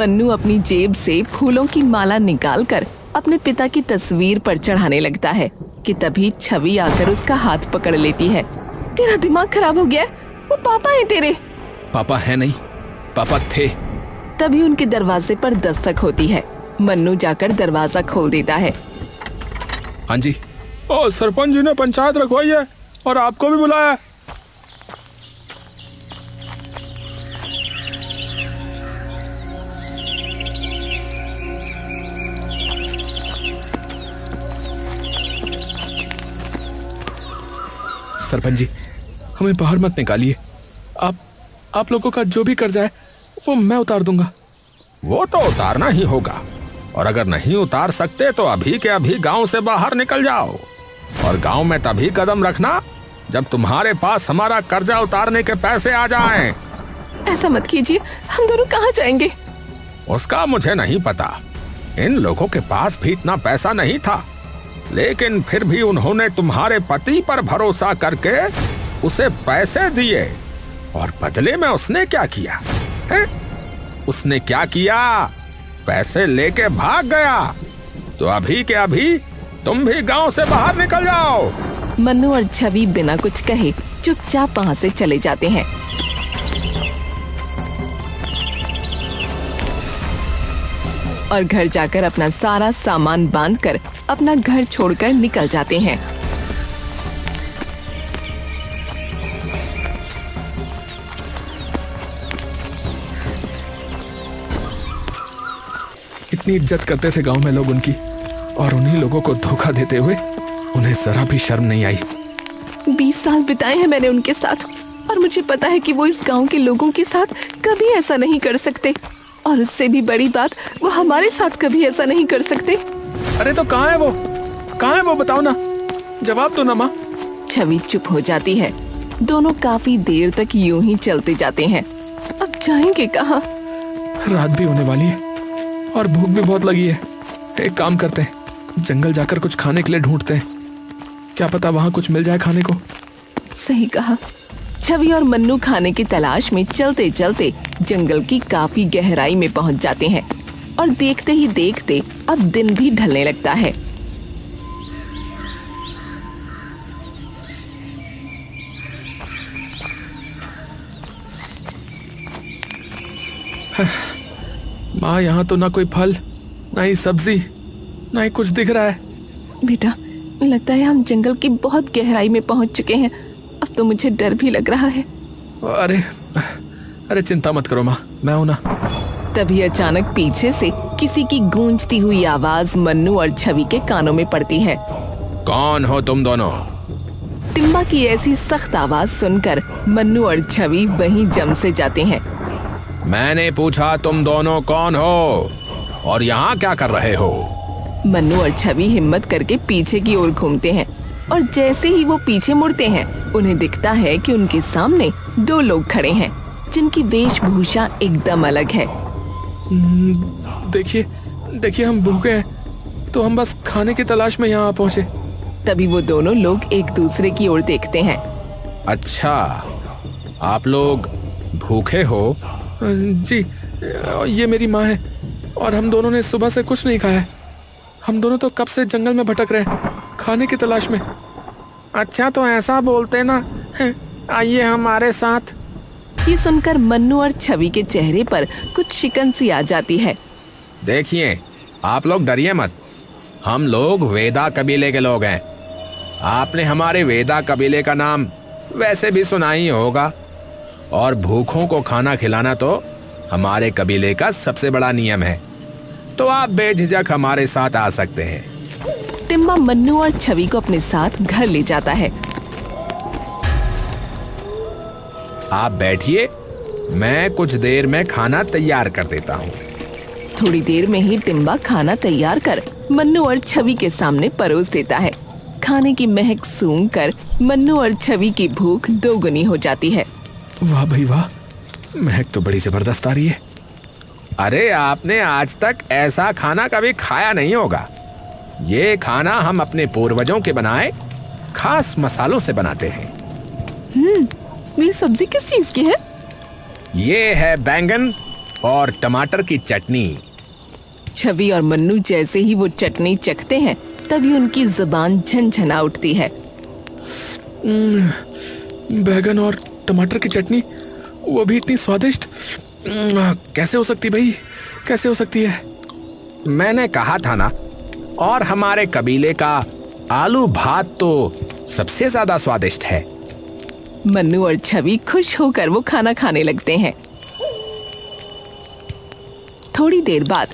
मन्नू अपनी जेब से फूलों की माला निकालकर अपने पिता की तस्वीर पर चढ़ाने लगता है कि तभी छवि आकर उसका हाथ पकड़ लेती है। तेरा दिमाग खराब हो गया? वो पापा है तेरे। पापा है नहीं, पापा थे। तभी उनके दरवाजे पर दस्तक होती है। मन्नू जाकर दरवाजा खोल देता है। हाँ जी। सरपंच जी ने पंचायत रखवाई है और आपको भी बुलाया। सरपंच जी, हमें बाहर मत निकालिए। आप लोगों का जो भी कर्जा है वो मैं उतार दूंगा। वो तो उतारना ही होगा, और अगर नहीं उतार सकते तो अभी के अभी गांव से बाहर निकल जाओ। और गांव में तभी कदम रखना जब तुम्हारे पास हमारा कर्जा उतारने के पैसे आ जाएं। ऐसा मत कीजिए, हम दोनों कहाँ जाएंगे? उसका मुझे नहीं पता। इन लोगों के पास भी इतना पैसा नहीं था, लेकिन फिर भी उन्होंने तुम्हारे पति पर भरोसा करके उसे पैसे दिए, और बदले में उसने क्या किया है? उसने क्या किया? पैसे लेके भाग गया। तो अभी के अभी तुम भी गांव से बाहर निकल जाओ। मन्नू और छवि बिना कुछ कहे चुपचाप वहाँ से चले जाते हैं। और घर जाकर अपना सारा सामान बांधकर अपना घर छोड़कर निकल जाते हैं। इतनी इज्जत करते थे गांव में लोग उनकी, और उन्हीं लोगों को धोखा देते हुए उन्हें जरा भी शर्म नहीं आई। 20 साल बिताए हैं मैंने उनके साथ, और मुझे पता है कि वो इस गांव के लोगों के साथ कभी ऐसा नहीं कर सकते, और उससे भी बड़ी बात, वो हमारे साथ कभी ऐसा नहीं कर सकते। अरे तो कहाँ है वो? कहाँ है वो? बताओ ना, जवाब दो ना माँ। छवि चुप हो जाती है। दोनों काफी देर तक यूं ही चलते जाते हैं। अब जाएंगे कहाँ? रात भी होने वाली है और भूख भी बहुत लगी है। एक काम करते हैं, जंगल जाकर कुछ खाने के लिए ढूंढते हैं। क्या पता वहाँ कुछ मिल जाए खाने को। सही कहा। छवि और मन्नू खाने की तलाश में चलते चलते जंगल की काफी गहराई में पहुंच जाते हैं, और देखते ही देखते अब दिन भी ढलने लगता है। माँ, यहाँ तो ना कोई फल, ना ही सब्जी, ना ही कुछ दिख रहा है। बेटा, लगता है हम जंगल की बहुत गहराई में पहुंच चुके हैं। अब तो मुझे डर भी लग रहा है। अरे चिंता मत करो माँ, मैं हूं ना। तभी अचानक पीछे से किसी की गूंजती हुई आवाज मन्नू और छवि के कानों में पड़ती है। कौन हो तुम दोनों? टिम्बा की ऐसी सख्त आवाज सुनकर मन्नू और छवि वहीं जम से जाते हैं। मैंने पूछा तुम दोनों कौन हो और यहाँ क्या कर रहे हो? मन्नू और छवि हिम्मत करके पीछे की ओर घूमते हैं, और जैसे ही वो पीछे मुड़ते हैं उन्हें दिखता है कि उनके सामने 2 लोग खड़े हैं जिनकी वेशभूषा एकदम अलग है। देखिए हम भूखे हैं, तो हम बस खाने की तलाश में यहाँ पहुँचे। तभी वो दोनों लोग एक दूसरे की ओर देखते हैं। अच्छा, आप लोग भूखे हो? जी, ये मेरी माँ है, और हम दोनों ने सुबह से कुछ नहीं खाया है। हम दोनों तो कब से जंगल में भटक रहे हैं, खाने की तलाश में। अच्छा, तो ऐसा बोलते ना, आइए हमारे साथ। ये सुनकर मन्नू और छवि के चेहरे पर कुछ शिकन सी आ जाती है। देखिए, आप लोग डरिए मत। हम लोग वेदा कबीले के लोग हैं। आपने हमारे वेदा कबीले का नाम वैसे भी सुना ही होगा, और भूखों को खाना खिलाना तो हमारे कबीले का सबसे बड़ा नियम है। तो आप बेझिझक हमारे साथ आ सकते हैं। टिम्बा मन्नू और छवि को अपने साथ घर ले जाता है। आप बैठिए, मैं कुछ देर में खाना तैयार कर देता हूँ। थोड़ी देर में ही टिम्बा खाना तैयार कर मन्नू और छवि के सामने परोस देता है। खाने की महक सूंघकर मन्नू और छवि की भूख 2 गुनी हो जाती है। वाह भाई वाह, महक तो बड़ी जबरदस्त आ रही है। अरे, आपने आज तक ऐसा खाना कभी खाया नहीं होगा। ये खाना हम अपने पूर्वजों के बनाए खास मसालों से बनाते हैं। मेरी सब्जी किस चीज की है? ये है बैंगन, और टमाटर की चटनी। छवि और मन्नू जैसे ही वो चटनी चखते हैं तभी उनकी जुबान झनझना उठती है। बैगन और टमाटर की चटनी, वो भी इतनी स्वादिष्ट। कैसे हो सकती भाई, कैसे हो सकती है? मैंने कहा था ना, और हमारे कबीले का आलू भात तो सबसे ज्यादा स्वादिष्ट है। मन्नू और छवि खुश होकर वो खाना खाने लगते हैं। थोड़ी देर बाद,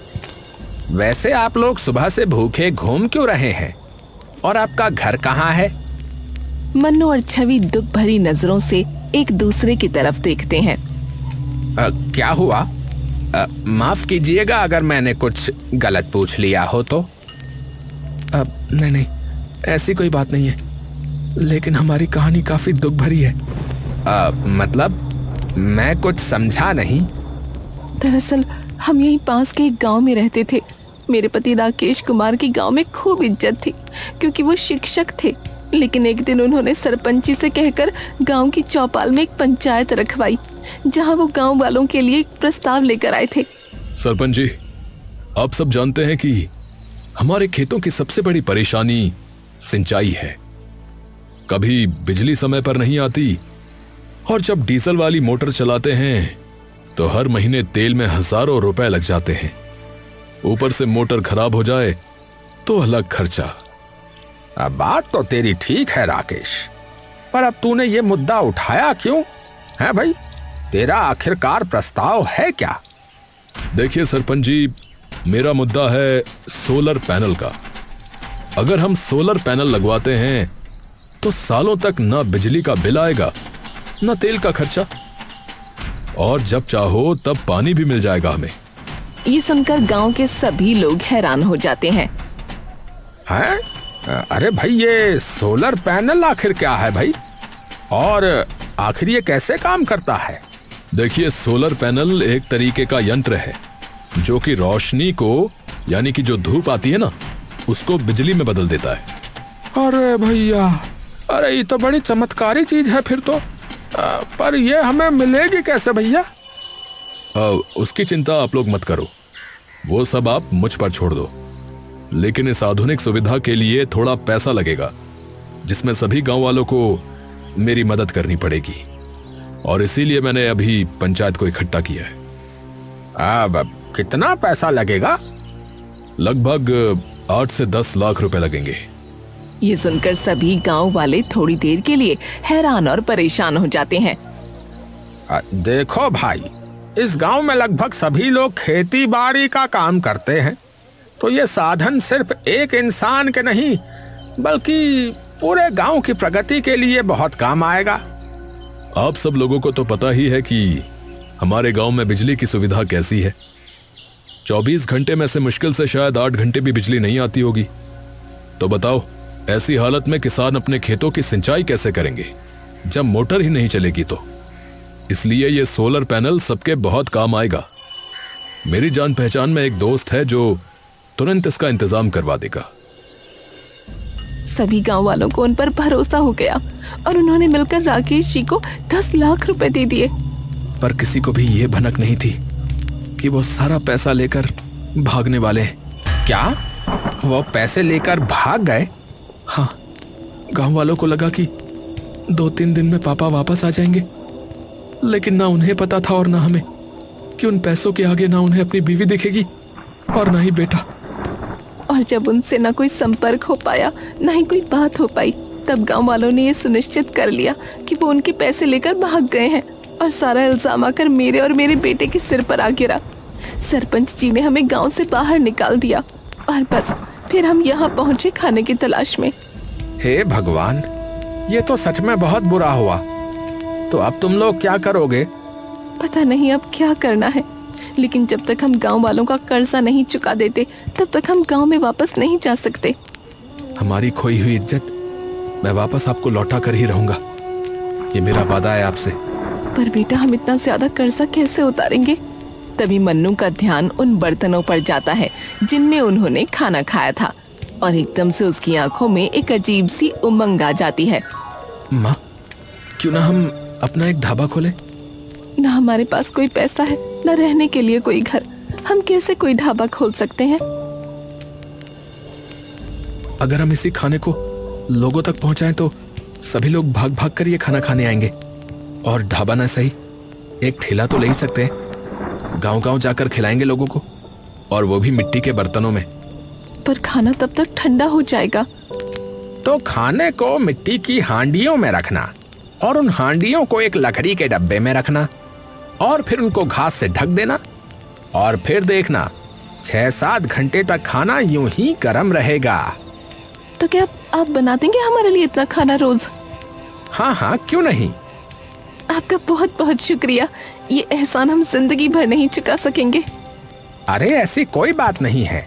वैसे आप लोग सुबह से भूखे घूम क्यों रहे हैं? और आपका घर कहाँ है? मन्नू और छवि दुख भरी नजरों से एक दूसरे की तरफ देखते हैं। क्या हुआ? माफ कीजिएगा अगर मैंने कुछ गलत पूछ लिया हो तो। नहीं, ऐसी कोई बात नहीं है, लेकिन हमारी कहानी काफी दुख भरी है। मतलब मैं कुछ समझा नहीं। दरअसल हम यहीं पास के एक गांव में रहते थे। मेरे पति राकेश कुमार की गांव में खूब इज्जत थी क्योंकि वो शिक्षक थे। लेकिन एक दिन उन्होंने सरपंची से कहकर गांव की चौपाल में एक पंचायत रखवाई, जहां वो गांव वालों के लिए एक प्रस्ताव लेकर आए थे। सरपंच जी, आप सब जानते हैं कि हमारे खेतों की सबसे बड़ी परेशानी सिंचाई है। कभी बिजली समय पर नहीं आती, और जब डीजल वाली मोटर चलाते हैं तो हर महीने तेल में हजारों रुपए लग जाते हैं। ऊपर से मोटर खराब हो जाए तो अलग खर्चा। अब बात तो तेरी ठीक है राकेश, पर अब तूने ये मुद्दा उठाया क्यों है भाई? तेरा आखिरकार प्रस्ताव है क्या? देखिए सरपंच जी, मेरा मुद्दा है सोलर पैनल का। अगर हम सोलर पैनल लगवाते हैं तो सालों तक ना बिजली का बिल आएगा, ना तेल का खर्चा, और जब चाहो तब पानी भी मिल जाएगा हमें। ये सुनकर गांव के सभी लोग हैरान हो जाते हैं। हैं? अरे भाई, ये सोलर पैनल आखिर क्या है भाई? और आखिर ये कैसे काम करता है? देखिए, सोलर पैनल एक तरीके का यंत्र है जो कि रोशनी को, यानी कि जो धूप आती है ना, उसको बिजली में बदल देता है। अरे भैया, अरे ये तो बड़ी चमत्कारी चीज है फिर तो। पर ये हमें मिलेगी कैसे भैया? उसकी चिंता आप लोग मत करो, वो सब आप मुझ पर छोड़ दो। लेकिन इस आधुनिक सुविधा के लिए थोड़ा पैसा लगेगा, जिसमें सभी गांव वालों को मेरी मदद करनी पड़ेगी, और इसीलिए मैंने अभी पंचायत को इकट्ठा किया है। अब कितना पैसा लगेगा? लगभग 8 से 10 लाख रुपए लगेंगे। ये सुनकर सभी गांव वाले थोड़ी देर के लिए हैरान और परेशान हो जाते हैं। देखो भाई, इस गांव में लगभग सभी लोग खेती बाड़ी का काम करते हैं, तो ये साधन सिर्फ एक इंसान के नहीं बल्कि पूरे गांव की प्रगति के लिए बहुत काम आएगा। आप सब लोगों को तो पता ही है कि हमारे गांव में बिजली की सुविधा कैसी है। 24 घंटे में से मुश्किल से शायद 8 घंटे भी बिजली नहीं आती होगी। तो बताओ, ऐसी हालत में किसान अपने खेतों की सिंचाई कैसे करेंगे जब मोटर ही नहीं चलेगी? तो इसलिए ये सोलर पैनल सबके बहुत काम आएगा। मेरी जान पहचान में एक दोस्त है जो तुरंत इसका इंतजाम करवा देगा। सभी गांव वालों को उन पर भरोसा हो गया और उन्होंने मिलकर राकेश जी को 10 लाख रुपए दे दिए। पर किसी को भी ये भनक नहीं थी कि वो सारा पैसा लेकर भागने वाले हैं। क्या वो पैसे लेकर भाग गए? हाँ, गांव वालों को लगा कि 2-3 दिन में पापा वापस आ जाएंगे, लेकिन ना उन्हें पता था और ना हमें कि उन पैसों के आगे ना उन्हें अपनी बीवी दिखेगी और ना ही बेटा। और जब उनसे ना कोई संपर्क हो पाया, ना ही कोई बात हो पाई, तब गांव वालों ने ये सुनिश्चित कर लिया कि वो उनके पैसे लेकर भाग गए हैं, और सारा इल्जाम आकर मेरे और मेरे बेटे के सिर पर आ गिरा। सरपंच जी ने हमें गांव से बाहर निकाल दिया और बस फिर हम यहाँ पहुंचे खाने की तलाश में। हे भगवान, ये तो सच में बहुत बुरा हुआ। तो अब तुम लोग क्या करोगे? पता नहीं अब क्या करना है, लेकिन जब तक हम गांव वालों का कर्जा नहीं चुका देते तब तक हम गांव में वापस नहीं जा सकते। हमारी खोई हुई इज्जत मैं वापस आपको लौटा कर ही रहूंगा, ये मेरा वादा है आपसे। पर बेटा, हम इतना ज्यादा कर्जा कैसे उतारेंगे? तभी मन्नू का ध्यान उन बर्तनों पर जाता है जिनमें उन्होंने खाना खाया था, और एकदम से उसकी आंखों में एक अजीब सी उमंग आ जाती है। माँ, क्यों ना हम अपना एक ढाबा खोलें? ना हमारे पास कोई पैसा है, ना रहने के लिए कोई घर। हम कैसे कोई ढाबा खोल सकते हैं? अगर हम इसी खाने को लोगों तक पहुंचाएं तो सभी लोग भाग भाग कर ये खाना खाने आएंगे। और ढाबा ना सही, एक ठेला तो ले ही सकते हैं। गांव-गांव जाकर खिलाएंगे लोगों को, और वो भी मिट्टी के बर्तनों में। पर खाना तब तक ठंडा हो जाएगा। तो खाने को मिट्टी की हांडियों में रखना, और उन हांडियों को एक लकड़ी के डब्बे में रखना, और फिर उनको घास से ढक देना, और फिर देखना 6-7 घंटे तक खाना यूं ही गर्म रहेगा। तो क्या आप बना देंगे हमारे लिए इतना खाना रोज? हाँ हाँ, क्यों नहीं। आपका बहुत बहुत शुक्रिया। ये एहसान हम जिंदगी भर नहीं चुका सकेंगे। अरे ऐसी कोई बात नहीं है।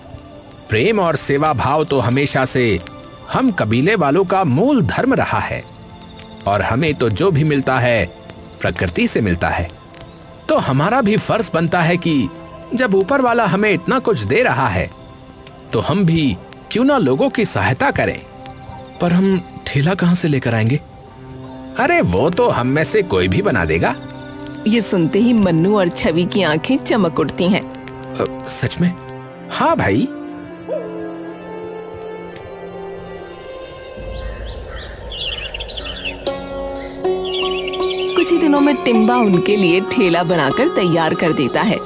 प्रेम और सेवा भाव तो हमेशा से हम कबीले वालों का मूल धर्म रहा है, और हमें तो जो भी मिलता है प्रकृति से मिलता है। तो हमारा भी फर्ज बनता है कि जब ऊपर वाला हमें इतना कुछ दे रहा है तो हम भी क्यों ना लोगों की सहायता करें। पर हम ठेला कहाँ से लेकर आएंगे? अरे वो तो हम में से कोई भी बना देगा। ये सुनते ही मन्नू और छवि की आंखें चमक उठती हैं। सच में? हाँ भाई। कुछ ही दिनों में टिम्बा उनके लिए ठेला बनाकर तैयार कर देता है।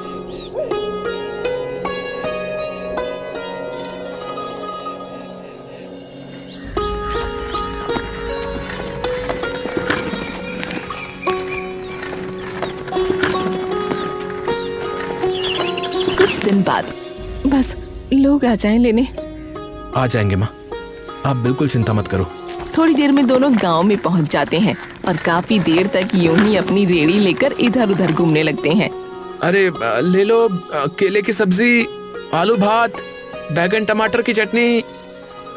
कुछ दिन बाद बस लोग आ जाएं लेने। आ जाएंगे माँ, आप बिल्कुल चिंता मत करो। थोड़ी देर में दोनों गांव में पहुंच जाते हैं और काफी देर तक यूं ही अपनी रेड़ी लेकर इधर उधर घूमने लगते हैं। अरे ले लो केले की सब्जी, आलू भात, बैगन टमाटर की चटनी।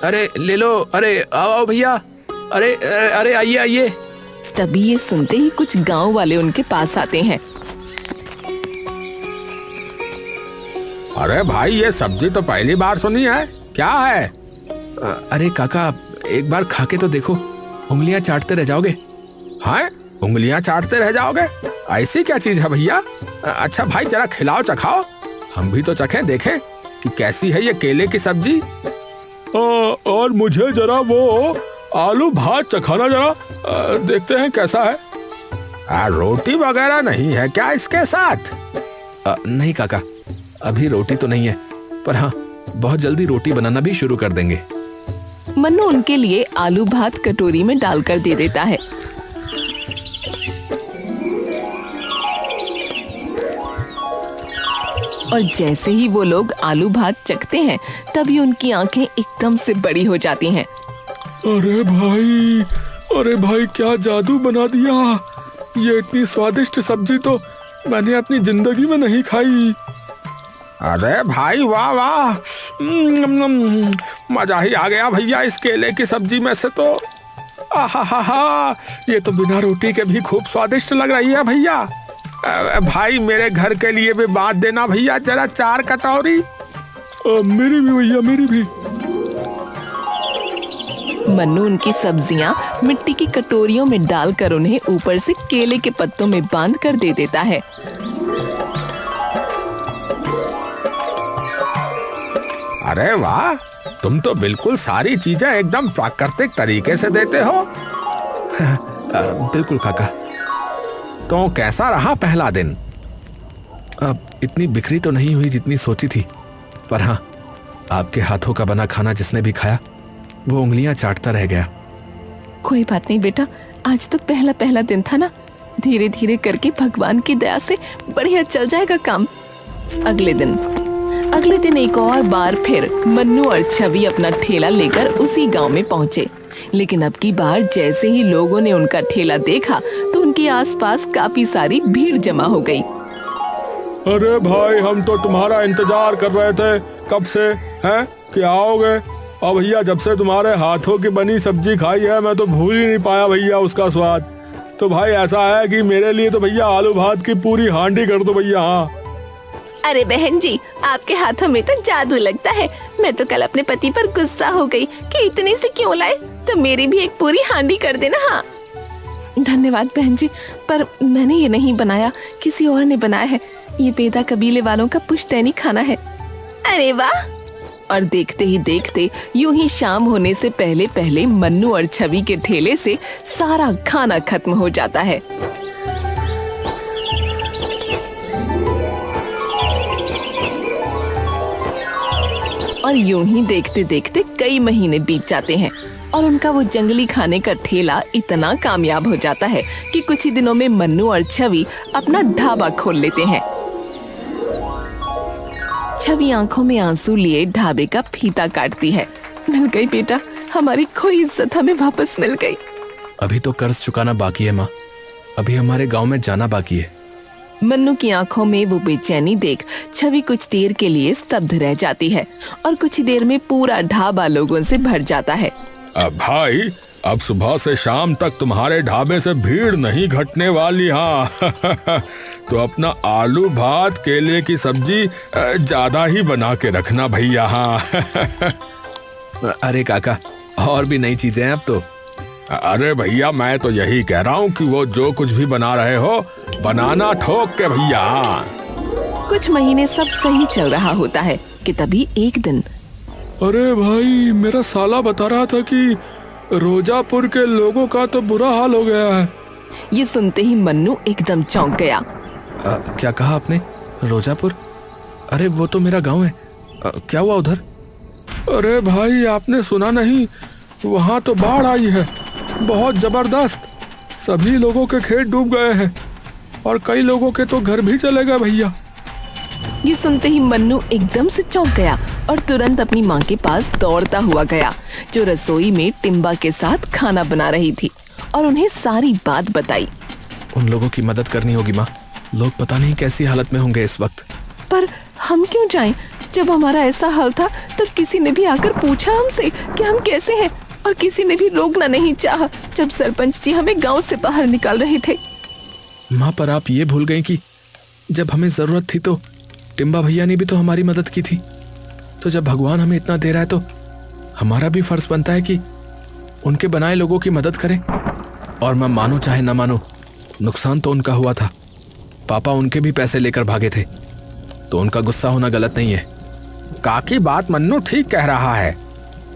अरे ले लो, अरे आओ आओ भैया, अरे अरे आइए आइए। तभी ये सुनते ही कुछ गांव वाले उनके पास आते हैं। अरे भाई, ये सब्जी तो पहली बार सुनी है, क्या है? अरे काका, एक बार खा के तो देखो, उंगलियां चाटते रह जाओगे। हाँ, उंगलियां चाटते रह जाओगे? ऐसी क्या चीज है भैया? अच्छा भाई, जरा खिलाओ, चखाओ, हम भी तो चखें, देखें कि कैसी है ये केले की सब्जी। और मुझे जरा वो आलू भात चखाना, जरा देखते हैं कैसा है। रोटी वगैरह नहीं है क्या इसके साथ? नहीं काका, अभी रोटी तो नहीं है, पर हाँ बहुत जल्दी रोटी बनाना भी शुरू कर देंगे। मन्नू उनके लिए आलू भात कटोरी में डालकर दे देता है। और जैसे ही वो लोग आलू भात चखते हैं तभी उनकी आंखें एकदम से बड़ी हो जाती हैं। अरे भाई क्या जादू बना दिया। ये इतनी स्वादिष्ट सब्जी तो मैंने अपनी जिंदगी में नहीं खाई। अरे भाई वाह वाह, मजा ही आ गया भैया इस केले की सब्जी में से तो। आहा, ये तो बिना रोटी के भी खूब स्वादिष्ट लग रही है भैया। भाई मेरे घर के लिए भी बात देना भैया, जरा 4 कटोरी। मेरी भी भैया, मेरी भी। मन्नू उनकी सब्जियां मिट्टी की कटोरियों में डालकर उन्हें ऊपर से केले के पत्तों में बांध कर दे देता है। अरे वाह, तुम तो बिल्कुल सारी चीजें एकदम प्राकृतिक तरीके से देते हो। बिल्कुल काका। तो कैसा रहा पहला दिन? अब इतनी बिखरी तो नहीं हुई जितनी सोची थी, पर हाँ, आपके हाथों का बना खाना जिसने भी खाया वो उंगलियां चाटता रह गया। कोई बात नहीं बेटा, आज तो पहला दिन था ना, धीरे धीरे करके भगवान की दया से बढ़िया चल जाएगा काम। अगले दिन एक और बार फिर मन्नू और छवि अपना ठेला लेकर उसी गांव में पहुंचे। लेकिन अब की बार जैसे ही लोगों ने उनका ठेला देखा तो उनके आसपास काफी सारी भीड़ जमा हो गई। अरे भाई, हम तो तुम्हारा इंतजार कर रहे थे कब से, हैं कि आओगे। और भैया, जब से तुम्हारे हाथों की बनी सब्जी खाई है मैं तो भूल ही नहीं पाया भैया उसका स्वाद। तो भाई ऐसा है कि मेरे लिए तो भैया आलू भात की पूरी हांडी कर दो भैया। हाँ। अरे बहन जी, आपके हाथों में तो जादू लगता है। मैं तो कल अपने पति पर गुस्सा हो गई कि इतनी से क्यों लाए, तो मेरी भी एक पूरी हांडी कर देना। हाँ, धन्यवाद बहन जी, पर मैंने ये नहीं बनाया, किसी और ने बनाया है। ये बेदा कबीले वालों का पुश्तैनी खाना है। अरे वाह! और देखते ही देखते यूं ही शाम होने से पहले पहले मन्नू और छवि के ठेले से सारा खाना खत्म हो जाता है। और यूं ही देखते देखते कई महीने बीत जाते हैं और उनका वो जंगली खाने का ठेला इतना कामयाब हो जाता है कि कुछ ही दिनों में मन्नू और छवि अपना ढाबा खोल लेते हैं। छवि आंखों में आंसू लिए ढाबे का फीता काटती है। मिल गई बेटा, हमारी खोई इज्जत हमें वापस मिल गई। अभी तो कर्ज चुकाना बाकी है माँ, अभी हमारे गांव में जाना बाकी है। मन्नू की आंखों में वो बेचैनी देख छवि कुछ देर के लिए स्तब्ध रह जाती है और कुछ ही देर में पूरा ढाबा लोगों से भर जाता है। अब भाई, अब सुबह से शाम तक तुम्हारे ढाबे से भीड़ नहीं घटने वाली। हाँ तो अपना आलू भात केले की सब्जी ज्यादा ही बना के रखना भैया। हाँ अरे काका, और भी नई चीजें हैं अब तो। अरे भैया, मैं तो यही कह रहा हूँ कि वो जो कुछ भी बना रहे हो, बनाना ठोक के भैया। कुछ महीने सब सही चल रहा होता है कि तभी एक दिन अरे भाई, मेरा साला बता रहा था कि रोजापुर के लोगों का तो बुरा हाल हो गया है। ये सुनते ही मन्नू एकदम चौंक गया। क्या कहा आपने? रोजापुर? अरे वो तो मेरा गांव है। क्या हुआ उधर? अरे भाई, आपने सुना नहीं? वहाँ तो बाढ़ आई है, बहुत जबरदस्त। सभी लोगों के खेत डूब गए हैं और कई लोगों के तो घर भी चले गए भैया। ये सुनते ही मन्नू एकदम से चौंक गया और तुरंत अपनी माँ के पास दौड़ता हुआ गया, जो रसोई में टिम्बा के साथ खाना बना रही थी, और उन्हें सारी बात बताई। उन लोगों की मदद करनी होगी माँ, लोग पता नहीं कैसी हालत में होंगे इस वक्त। पर हम क्यों जाएं? जब हमारा ऐसा हाल था तब किसी ने भी आकर पूछा हमसे कि हम कैसे हैं, और किसी ने भी रोकना नहीं चाहा जब सरपंच जी हमें गांव से बाहर निकाल रहे थे। माँ, पर आप ये भूल गई कि जब हमें जरूरत थी तो टिम्बा भैया ने भी तो हमारी मदद की थी। तो जब भगवान हमें इतना दे रहा है तो हमारा भी फर्ज बनता है कि उनके बनाए लोगों की मदद करें। और मैं मानो चाहे ना मानो, नुकसान तो उनका हुआ था। पापा उनके भी पैसे लेकर भागे थे, तो उनका गुस्सा होना गलत नहीं है। काकी बात मन्नू ठीक कह रहा है।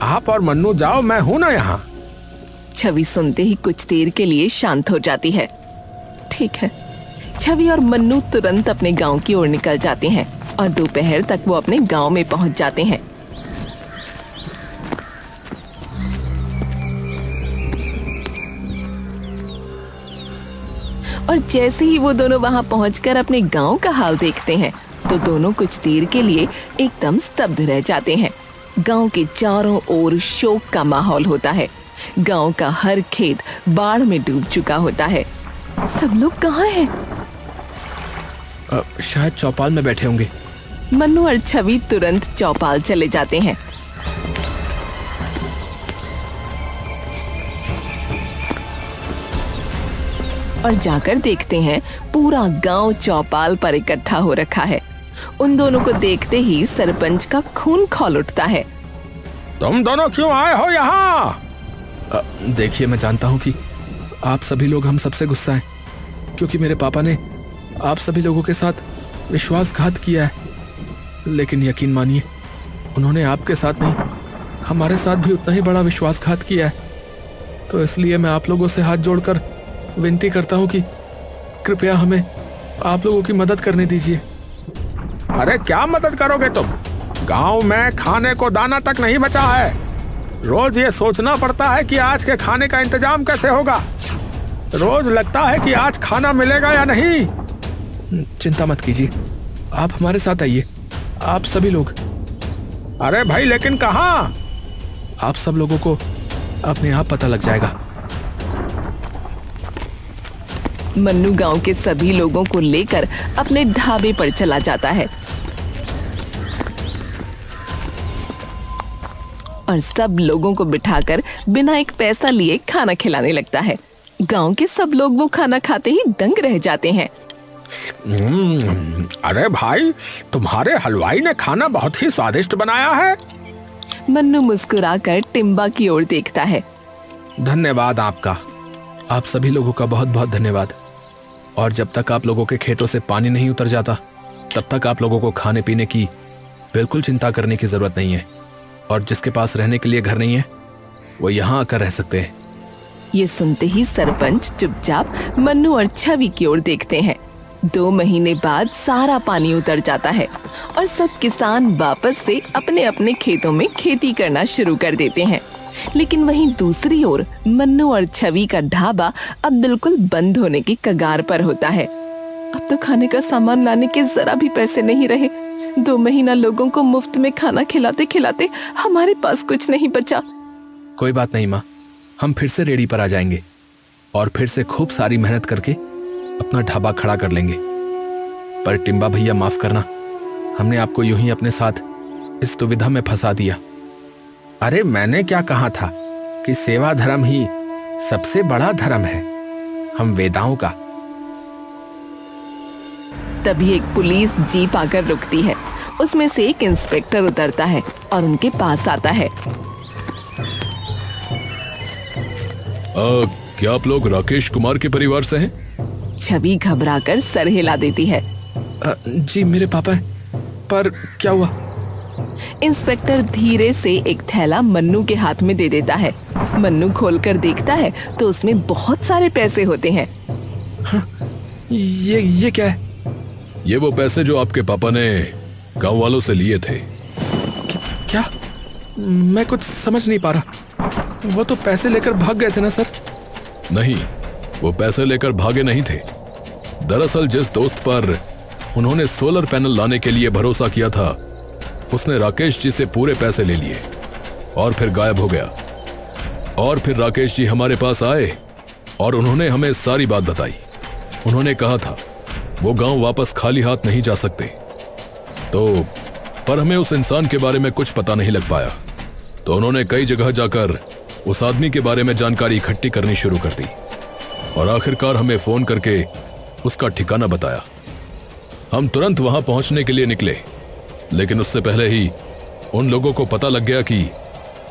आप और मन्नू जाओ, मैं हूं ना यहाँ। छवि सुनते ही कुछ देर के लिए शांत हो जाती है। ठीक है। छवि और मन्नू तुरंत अपने गांव की ओर निकल जाते हैं और दोपहर तक वो अपने गांव में पहुंच जाते हैं। और जैसे ही वो दोनों वहां पहुंचकर अपने गांव का हाल देखते हैं तो दोनों कुछ देर के लिए एकदम स्तब्ध रह जाते हैं। गांव के चारों ओर शोक का माहौल होता है। गांव का हर खेत बाढ़ में डूब चुका होता है। सब लोग कहाँ हैं? शायद चौपाल में बैठे होंगे। मन्नू और छवि तुरंत चौपाल चले जाते हैं। और जाकर देखते हैं पूरा गांव चौपाल पर इकट्ठा हो रखा है। उन दोनों को देखते ही सरपंच का खून खौल उठता है। तुम दोनों क्यों आए हो यहाँ? देखिए, मैं जानता हूँ कि आप सभी लोग हम सबसे गुस्सा हैं, क्योंकि मेरे पापा ने आप सभी लोगों के साथ विश्वासघात किया है। लेकिन यकीन मानिए, उन्होंने आपके साथ नहीं, हमारे साथ भी उतना ही बड़ा विश्वासघात किया है। तो इसलिए मैं आप लोगों से हाथ जोड़कर विनती करता हूँ कि कृपया हमें आप लोगों की मदद करने दीजिए। अरे क्या मदद करोगे तुम? गांव में खाने को दाना तक नहीं बचा है। रोज ये सोचना पड़ता है कि आज के खाने का इंतजाम कैसे होगा। रोज लगता है कि आज खाना मिलेगा या नहीं। चिंता मत कीजिए, आप हमारे साथ आइए, आप सभी लोग। अरे भाई, लेकिन कहाँ? आप सब लोगों को अपने आप पता लग जाएगा। मन्नू गांव के सभी लोगों को लेकर अपने ढाबे पर चला जाता है और सब लोगों को बिठाकर बिना एक पैसा लिए खाना खिलाने लगता है। गांव के सब लोग वो खाना खाते ही दंग रह जाते हैं। अरे भाई, तुम्हारे हलवाई ने खाना बहुत ही स्वादिष्ट बनाया है। मन्नू मुस्कुराकर टिम्बा की ओर देखता है। धन्यवाद आपका। आप सभी लोगों का बहुत बहुत धन्यवाद। और जब तक आप लोगों के खेतों से पानी नहीं उतर जाता तब तक आप लोगों को खाने पीने की बिल्कुल चिंता करने की जरूरत नहीं है। और जिसके पास रहने के लिए घर नहीं है वो यहाँ आकर रह सकते हैं। ये सुनते ही सरपंच चुपचाप मन्नू और छवि की ओर देखते हैं। 2 महीने बाद सारा पानी उतर जाता है और सब किसान वापस से अपने अपने खेतों में खेती करना शुरू कर देते हैं। लेकिन वहीं दूसरी ओर मन्नू और छवि का ढाबा अब बिल्कुल बंद होने की कगार पर होता है। अब तो खाने का सामान लाने के जरा भी पैसे नहीं रहे। 2 महीना लोगों को मुफ्त में खाना खिलाते खिलाते हमारे पास कुछ नहीं बचा। कोई बात नहीं माँ, हम फिर से रेडी पर आ जाएंगे और फिर से खूब सारी मेहनत करके अपना ढाबा खड़ा कर लेंगे। पर टिम्बा भैया माफ करना, हमने आपको यूं ही अपने साथ इस दुविधा में फंसा दिया। अरे मैंने क्या कहा था कि सेवा धर्म ही सबसे बड़ा धर्म है, हम वेदाओं का। तभी एक पुलिस जीप आकर रुकती है। उसमें से एक इंस्पेक्टर उतरता है और उनके पास आता है। क्या आप लोग राकेश कुमार के परिवार से हैं? छवि घबराकर सर हिला देती है। जी मेरे पापा हैं, पर क्या हुआ? इंस्पेक्टर धीरे से एक थैला मन्नू के हाथ में दे देता है। मन्नू खोलकर देखता है तो उसमें बहुत सारे पैसे होते हैं। ये क्या है? ये वो पैसे जो आपके पापा ने गांव वालों से लिए थे। क्या? मैं कुछ समझ नहीं पा रहा। वो तो पैसे लेकर भाग गए थे ना सर? नहीं, वो पैसे लेकर भागे नहीं थे। दरअसल जिस दोस्त पर उन्होंने सोलर पैनल लाने के लिए भरोसा किया था उसने राकेश जी से पूरे पैसे ले लिए और फिर गायब हो गया। और फिर राकेश जी हमारे पास आए और उन्होंने हमें सारी बात बताई। उन्होंने कहा था वो गांव वापस खाली हाथ नहीं जा सकते। तो पर हमें उस इंसान के बारे में कुछ पता नहीं लग पाया, तो उन्होंने कई जगह जाकर उस आदमी के बारे में जानकारी इकट्ठी करनी शुरू कर दी और आखिरकार हमें फोन करके उसका ठिकाना बताया। हम तुरंत वहां पहुंचने के लिए निकले, लेकिन उससे पहले ही उन लोगों को पता लग गया कि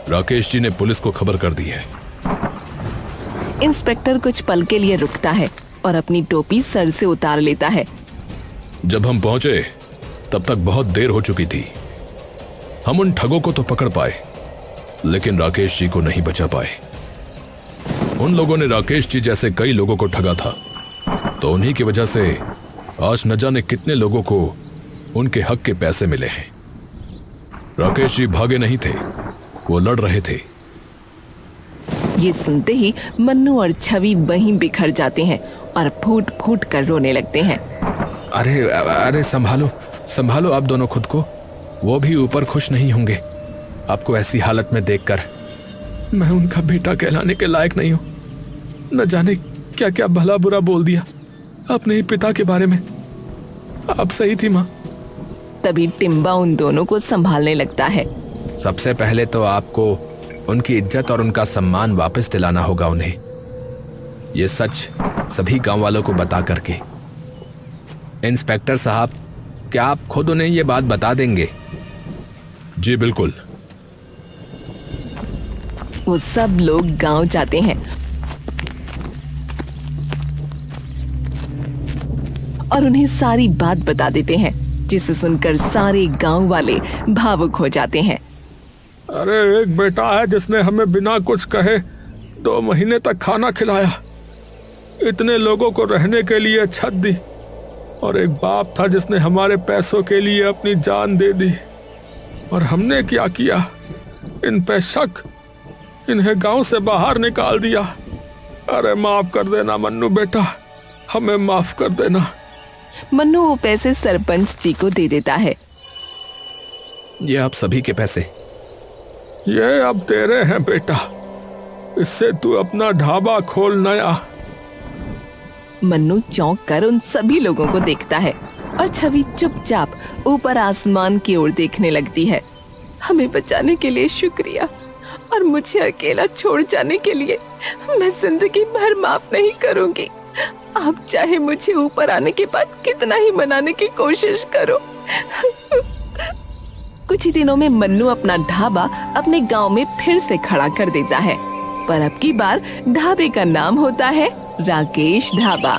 राकेश जी ने पुलिस को खबर कर दी है। इंस्पेक्टर कुछ पल के लिए रुकता है और अपनी टोपी सर से उतार लेता है। जब हम पहुंचे तब तक बहुत देर हो चुकी थी। हम उन ठगों को तो पकड़ पाए, लेकिन राकेश जी को नहीं बचा पाए। उन लोगों ने राकेश जी जैसे कई लोगों को ठगा था, तो उन्हीं की वजह से आज न जाने कितने लोगों को उनके हक के पैसे मिले हैं। राकेश जी भागे नहीं थे, वो लड़ रहे थे। ये सुनते ही मन्नू और छवि वहीं बिखर जाते हैं और फूट फूट कर रोने लगते हैं। अरे अरे संभालो संभालो आप दोनों खुद को। वो भी ऊपर खुश नहीं होंगे आपको ऐसी हालत में देखकर। मैं उनका बेटा कहलाने के लायक नहीं हूं। न जाने क्या क्या भला बुरा बोल दिया अपने ही पिता के बारे में। आप सही थी माँ। तभी टिम्बा उन दोनों को संभालने लगता है। सबसे पहले तो आपको उनकी इज्जत और उनका सम्मान वापस दिलाना होगा उन्हें, ये सच सभी गांव वालों को बता करके। इंस्पेक्टर साहब, क्या आप खुद उन्हें ये बात बता देंगे? जी बिल्कुल। वो सब लोग गांव जाते हैं और उन्हें सारी बात बता देते हैं, जिसे सुनकर सारे गांव वाले भावुक हो जाते हैं। अरे एक बेटा है जिसने हमें बिना कुछ कहे 2 महीने तक खाना खिलाया, इतने लोगों को रहने के लिए छत दी, और एक बाप था जिसने हमारे पैसों के लिए अपनी जान दे दी। और हमने क्या किया? इन पे शक, इन्हें गांव से बाहर निकाल दिया। अरे माफ कर देना मन्नू बेटा, हमें माफ कर देना। मन्नू वो पैसे सरपंच जी को दे देता है। ये आप सभी के पैसे। ये अब तेरे हैं बेटा, इससे तू अपना ढाबा खोल नया। मन्नू चौंक कर उन सभी लोगों को देखता है और छवि चुपचाप ऊपर आसमान की ओर देखने लगती है। हमें बचाने के लिए शुक्रिया, और मुझे अकेला छोड़ जाने के लिए मैं जिंदगी भर माफ नहीं करूंगी। आप चाहे मुझे ऊपर आने के बाद कितना ही मनाने की कोशिश करो। कुछ ही दिनों में मन्नू अपना ढाबा अपने गांव में फिर से खड़ा कर देता है। पर अब की बार ढाबे का नाम होता है राकेश ढाबा।